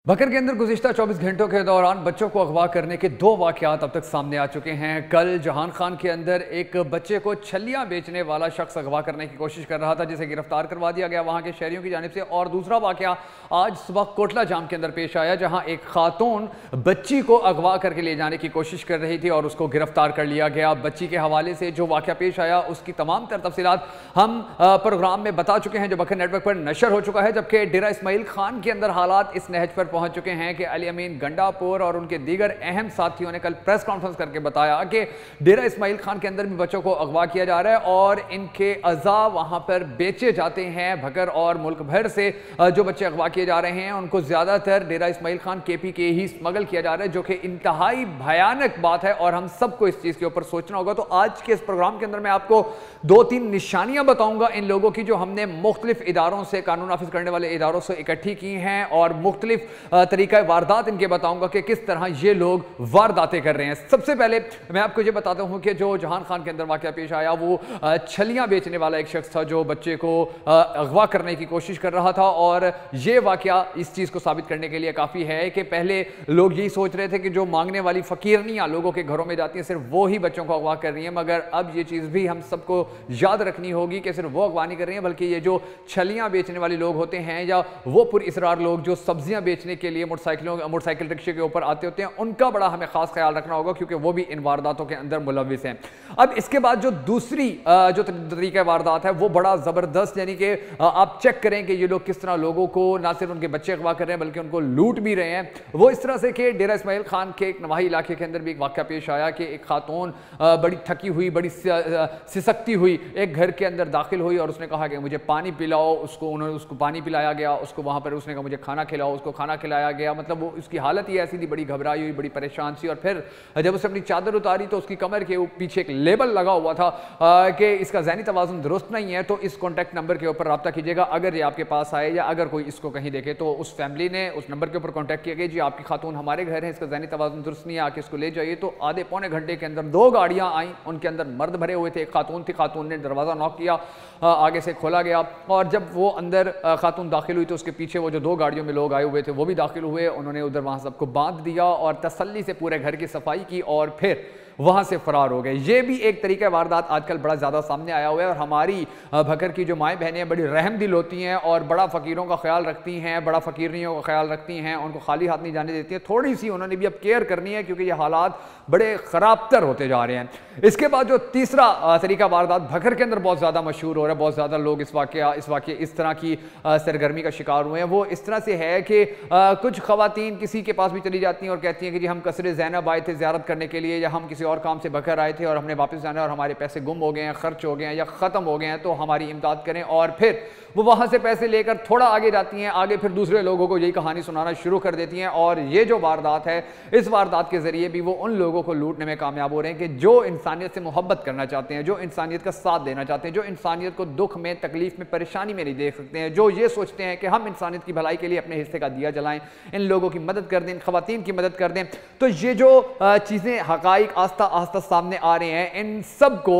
भकर के अंदर गुज़िश्ता 24 घंटों के दौरान बच्चों को अगवा करने के 2 वाक़यात अब तक सामने आ चुके हैं। कल जहान खान के अंदर एक बच्चे को छलियां बेचने वाला शख्स अगवा करने की कोशिश कर रहा था, जिसे गिरफ्तार करवा दिया गया वहां के शहरियों की जानिब से। और दूसरा वाक़या आज सुबह कोटला जाम के अंदर पेश आया, जहां एक खातून बच्ची को अगवा करके ले जाने की कोशिश कर रही थी और उसको गिरफ्तार कर लिया गया। बच्ची के हवाले से जो वाक़या पेश आया उसकी तमाम तर तफसीलात हम प्रोग्राम में बता चुके हैं, जो बकर नेटवर्क पर नशर हो चुका है। जबकि डेरा इस्माइल खान के अंदर हालात इस नहज पर पहुंच चुके हैं कि अली अमीन गंडापुर और उनके दीगर अहम साथियों ने कल प्रेस कॉन्फ्रेंस करके बताया कि डेरा इस्माइल खान के अंदर भी बच्चों को अगवा किया जा रहा है और इनके अज़ा वहां पर बेचे जाते हैं। भकर और मुल्क भर से जो बच्चे अगवा किए जा रहे हैं उनको ज्यादातर डेरा इस्माइल खान केपी के ही स्मगल किया जा रहा है, जो कि इंतहाई भयानक बात है और हम सबको इस चीज के ऊपर सोचना होगा। तो आज के इस प्रोग्राम के अंदर मैं आपको 2-3 निशानियां बताऊंगा इन लोगों की, जो हमने मुख्तलिफ इदारों से, कानून नाफिज करने वाले इदारों से इकट्ठी की हैं, और मुख्तलिफ तरीका वारदात इनके बताऊंगा कि किस तरह ये लोग वारदातें कर रहे हैं। सबसे पहले मैं आपको ये बताता हूं कि जो जहान खान के अंदर वाकया पेश आया वो छलियां बेचने वाला एक शख्स था, जो बच्चे को अगवा करने की कोशिश कर रहा था। और ये वाकया इस चीज को साबित करने के लिए काफी है कि पहले लोग यही सोच रहे थे कि जो मांगने वाली फकीरनियां लोगों के घरों में जाती हैं सिर्फ वो ही बच्चों को अगवा कर रही हैं, मगर अब ये चीज भी हम सबको याद रखनी होगी कि सिर्फ वो अगवा नहीं कर रही हैं, बल्कि ये जो छलियां बेचने वाले लोग होते हैं या वो पुरइसरार लोग जो सब्जियां बेचने के लिए मोटरसाइकिल रिक्शे के ऊपर आते होते हैं, उनका बड़ा हमें खास ख्याल रखना होगा, क्योंकि वो भी इन वारदातों के अंदर मुलविस हैं। अब इसके बाद जो दूसरी जो तरीका वारदात है वो बड़ा जबरदस्त, यानी कि आप चेक करें कि ये लोग किस तरह लोगों को ना सिर्फ उनके बच्चे अगवा कर रहे हैं बल्कि उनको लूट भी रहे हैं। वो इस तरह से कि डेरा इस्माइल खान के एक नवाही इलाके के अंदर भी एक वाकया पेश आया कि एक खातून बड़ी थकी हुई, बड़ी सिसकती हुई एक घर के अंदर दाखिल हुई और उसने कहा कि मुझे पानी पिलाओ। उसको पानी पिलाया गया, उसको वहां पर उसने कहा मुझे खाना खिलाओ, उसको खाना खिलाया गया। मतलब वो उसकी हालत ही ऐसी थी, बड़ी घबराई हुई, बड़ी परेशान सी। और फिर जब उसने अपनी चादर उतारी तो उसकी कमर के पीछे एक लेबल लगा हुआ था कि इसका ज़हनी तवाज़ुन दुरुस्त नहीं है, तो इस कॉन्टैक्ट नंबर के ऊपर रब्ता कीजिएगा अगर ये आपके पास आए या अगर कोई इसको कहीं देखे। तो उस फैमिली ने उस नंबर के ऊपर कॉन्टैक्ट किया कि जी आपकी खातून हमारे घर है, इसका ज़हनी तवाज़ुन दुरुस्त नहीं है, आके इसको ले जाइए। तो आधे पौने घंटे के अंदर 2 गाड़ियाँ आई, उनके अंदर मर्द भरे हुए थे, एक खातून थी। खातून ने दरवाज़ा नॉक किया, आगे से खोला गया और जब वो अंदर खातून दाखिल हुई तो उसके पीछे वो जो 2 गाड़ियों में लोग आए हुए थे वो भी दाखिल हुए। उन्होंने उधर वहाँ सबको बांध दिया और तसल्ली से पूरे घर की सफाई की और फिर वहां से फरार हो गए। ये भी एक तरीका वारदात आजकल बड़ा ज्यादा सामने आया हुआ है। और हमारी भकर की जो माएँ बहनें बड़ी रहम दिल होती हैं और बड़ा फकीरों का ख्याल रखती हैं, बड़ा फकीरनियों का ख्याल रखती हैं, उनको खाली हाथ नहीं जाने देती हैं। थोड़ी सी उन्होंने भी अब केयर करनी है, क्योंकि ये हालात बड़े खराबतर होते जा रहे हैं। इसके बाद जो तीसरा तरीका वारदात भकर के अंदर बहुत ज्यादा मशहूर हो रहा है, बहुत ज्यादा लोग इस वाक़े इस तरह की सरगर्मी का शिकार हुए हैं। वो इस तरह से है कि कुछ खवातीन किसी के पास भी चली जाती हैं और कहती हैं कि जी हम कसरे ज़ैनब आए थे ज़ियारत करने के लिए, या हम किसी और काम से भकर आए थे और हमने वापस जाना है और हमारे पैसे गुम हो गए हैं, खर्च हो गए हैं या ख़त्म हो गए हैं, तो हमारी इमदाद करें। और फिर वो वहाँ से पैसे लेकर थोड़ा आगे जाती हैं, आगे फिर दूसरे लोगों को यही कहानी सुनाना शुरू कर देती हैं। और ये जो वारदात है, इस वारदात के ज़रिए भी वो उन लोगों को लूटने में कामयाब हो रहे हैं कि जो इंसानियत से मोहब्बत करना चाहते हैं, जो इंसानियत का साथ देना चाहते हैं, जो इंसानियत को दुख में, तकलीफ में, परेशानी में नहीं देख सकते हैं, जो ये सोचते हैं कि हम इंसानियत की भलाई के लिए अपने हिस्से का दिया जलाएं, इन लोगों की मदद कर दें, इन खवातीन की मदद कर दें। तो ये जो चीज़ें हक़ाइक़ आस्ता आस्ता सामने आ रहे हैं, इन सब को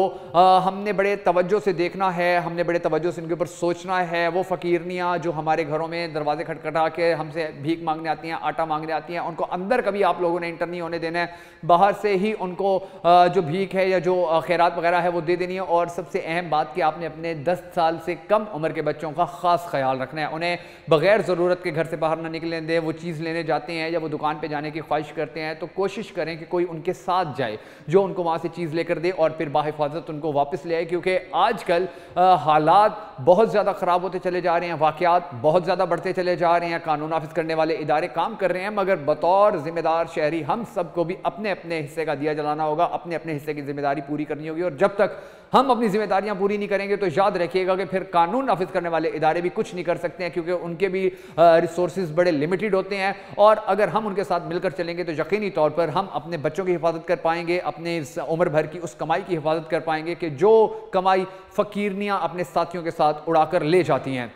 हमने बड़े तवज्जो से देखना है, हमने बड़े तवज्जो से इनके ऊपर सोचना है। वो फकीरनियाँ जो हमारे घरों में दरवाजे खटखटा के हमसे भीख मांगने आती हैं, आटा मांगने आती हैं, उनको अंदर कभी आप लोगों ने इंटर नहीं होने देना है। बाहर से ही उनको जो भीख है या जो खैरात वगैरह है वो दे देनी है। और सबसे अहम बात कि आपने अपने 10 साल से कम उम्र के बच्चों का खास ख्याल रखना है। उन्हें बगैर ज़रूरत के घर से बाहर ना निकलने दें। वो चीज़ लेने जाते हैं या वो दुकान पर जाने की ख्वाहिश करते हैं तो कोशिश करें कि कोई उनके साथ जाए जो उनको वहाँ से चीज़ लेकर दे और फिर बाहिफाजत उनको वापस ले आए, क्योंकि आजकल हालात बहुत ज़्यादा ख़राब होते चले जा रहे हैं, वाक़यात बहुत ज़्यादा बढ़ते चले जा रहे हैं। कानून नाफिज करने वाले इदारे काम कर रहे हैं, मगर बतौर ज़िम्मेदार शहरी हम सबको भी अपने अपने हिस्से का दिया जलाना होगा, अपने अपने हिस्से की जिम्मेदारी पूरी करनी होगी। और जब तक हम अपनी जिम्मेदारियां पूरी नहीं करेंगे तो याद रखिएगा कि फिर कानून नाफिज करने वाले इदारे भी कुछ नहीं कर सकते हैं, क्योंकि उनके भी रिसोर्सेज बड़े लिमिटेड होते हैं। और अगर हम उनके साथ मिलकर चलेंगे तो यकीनी तौर पर हम अपने बच्चों की हिफाजत कर पाएंगे, अपने उम्र भर की उस कमाई की हिफाजत कर पाएंगे कि जो कमाई फकीरनियां अपने साथियों के साथ उड़ाकर ले जाती हैं।